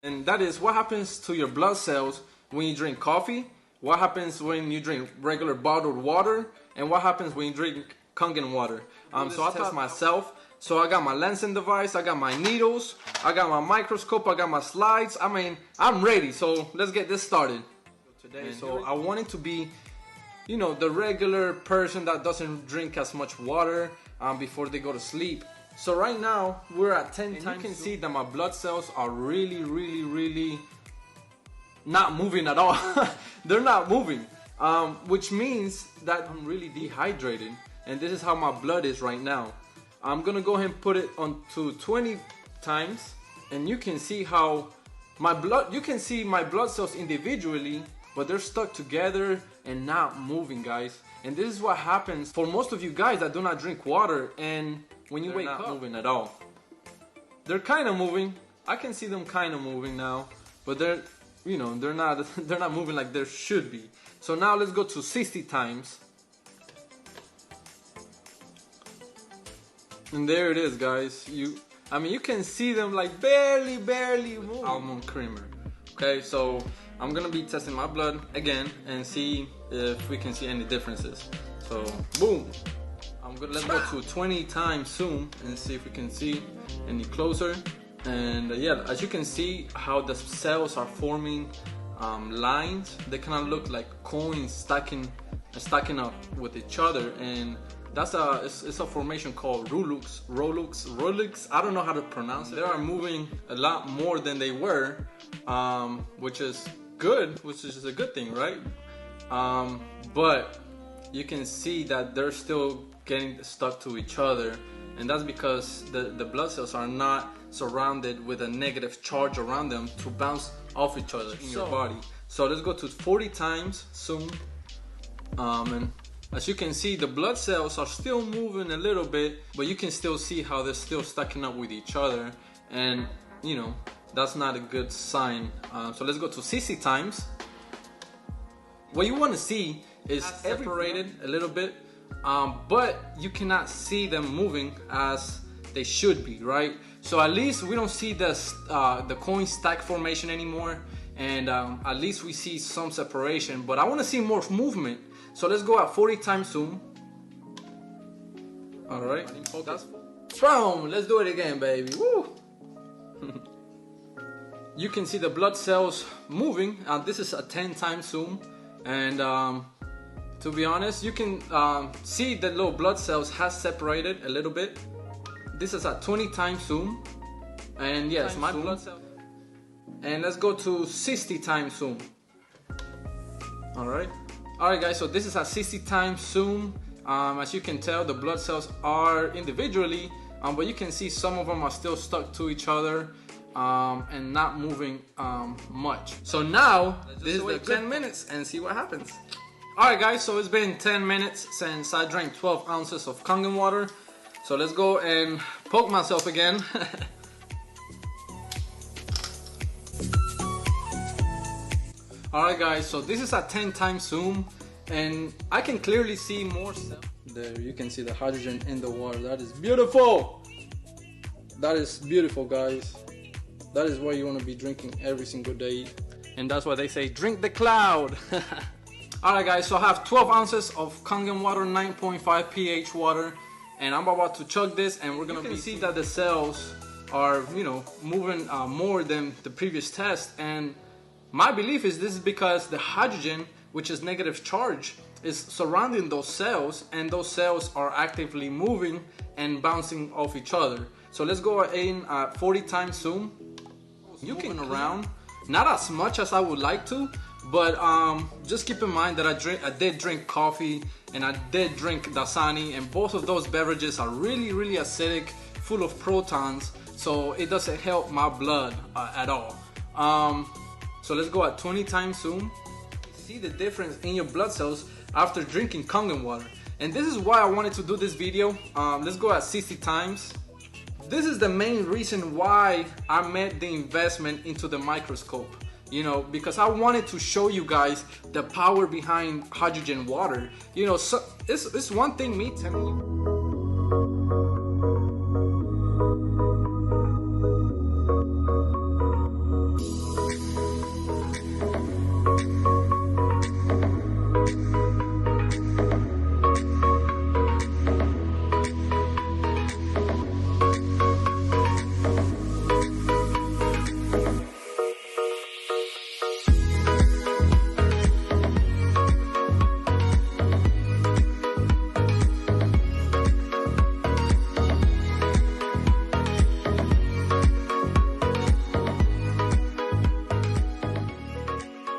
And that is what happens to your blood cells when you drink coffee, what happens when you drink regular bottled water, and what happens when you drink Kangen water. So I test myself. So I got my Lancing device, I got my needles, I got my microscope, I got my slides. I mean, I'm ready. So let's get this started. Today, so I wanted to be, you know, the regular person that doesn't drink as much water before they go to sleep. So right now we're at 10 times. You can see that my blood cells are really not moving at all. They're not moving, which means that I'm really dehydrated, and this is how my blood is right now. I'm gonna go ahead and put it on to 20 times, and you can see how my blood, you can see my blood cells individually, but they're stuck together and not moving, guys. And this is what happens for most of you guys that do not drink water, and when you wake up, moving at all. They're kind of moving. I can see them kind of moving now, but they're, you know, they're not moving like they should be. So now let's go to 60 times. And there it is, guys. I mean, you can see them like barely moving. Almond creamer. Okay, so I'm gonna be testing my blood again and see if we can see any differences. So, boom. Let's go to 20 times zoom and see if we can see any closer. And yeah, as you can see how the cells are forming lines. They kind of look like coins stacking up with each other, and that's it's a formation called Rolux. I don't know how to pronounce it. They are moving a lot more than they were, which is good, which is a good thing, right? But you can see that they're still getting stuck to each other, and that's because the blood cells are not surrounded with a negative charge around them to bounce off each other in your body. So let's go to 40 times zoom, and as you can see, the blood cells are still moving a little bit, but you can still see how they're still stacking up with each other, and you know, that's not a good sign. So let's go to 60 times. What you want to see is separated a little bit, but you cannot see them moving as they should be, right? So at least we don't see the coin stack formation anymore, and at least we see some separation, but I want to see more movement. So let's go at 40 times zoom. All right, boom, let's do it again, baby. Woo. You can see the blood cells moving. This is a 10 times zoom, and to be honest, you can see the little blood cells has separated a little bit. This is at 20 times zoom, and yes, my blood cell. And let's go to 60 times zoom. All right, guys. So this is at 60 times zoom. As you can tell, the blood cells are individually, but you can see some of them are still stuck to each other and not moving much. So now this is the 10 minutes and see what happens. Alright guys, so it's been 10 minutes since I drank 12 ounces of Kangen water. So let's go and poke myself again. Alright guys, so this is at 10 times zoom, and I can clearly see more cells. There you can see the hydrogen in the water. That is beautiful. That is beautiful, guys. That is what you want to be drinking every single day. And that's why they say drink the cloud. Alright guys, so I have 12 ounces of Kangen water, 9.5 pH water, and I'm about to chug this, and we're gonna see that the cells are, you know, moving more than the previous test. And my belief is this is because the hydrogen, which is negative charge, is surrounding those cells, and those cells are actively moving and bouncing off each other. So let's go in 40 times zoom. You can around, not as much as I would like to, but just keep in mind that I did drink coffee and I did drink Dasani, and both of those beverages are really acidic, full of protons, so it doesn't help my blood at all. So let's go at 20 times zoom. See the difference in your blood cells after drinking Kangen water, and this is why I wanted to do this video. Let's go at 60 times. This is the main reason why I made the investment into the microscope, you know, because I wanted to show you guys the power behind hydrogen water. You know, so it's one thing me telling you